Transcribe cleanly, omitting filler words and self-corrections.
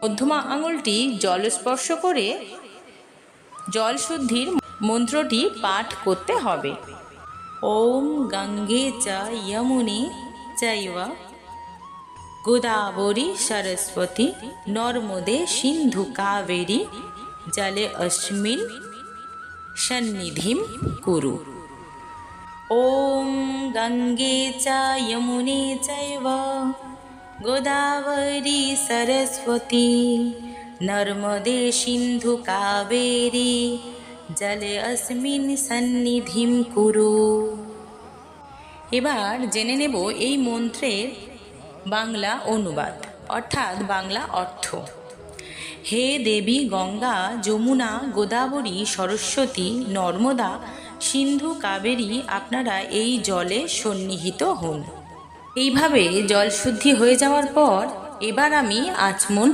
মধ্যমা আঙুলটি জল স্পর্শ করে জল শুদ্ধির মন্ত্রটি পাঠ করতে হবে। ওম গঙ্গে চ যমুনে চৈব গোদাবরী সরস্বতী নর্মদে সিন্ধু কাবেরী জলে অস্মিন সন্নিধিম কুরু। ওম গঙ্গে চ যমুনে চৈব গোদাবরী সরস্বতী নর্মদে সিন্ধু কাবেরী জলে অস্মিন সন্নিধিম কুরু। এবার জেনে নেব এই মন্ত্রের বাংলা অনুবাদ অর্থাৎ বাংলা অর্থ। হে দেবী গঙ্গা, যমুনা, গোদাবরী, সরস্বতী, নর্মদা, সিন্ধু, কাবেরী, আপনারা এই জলে সন্নিহিত হন। এইভাবে জল শুদ্ধি হয়ে যাওয়ার পর এবার আমি আচমন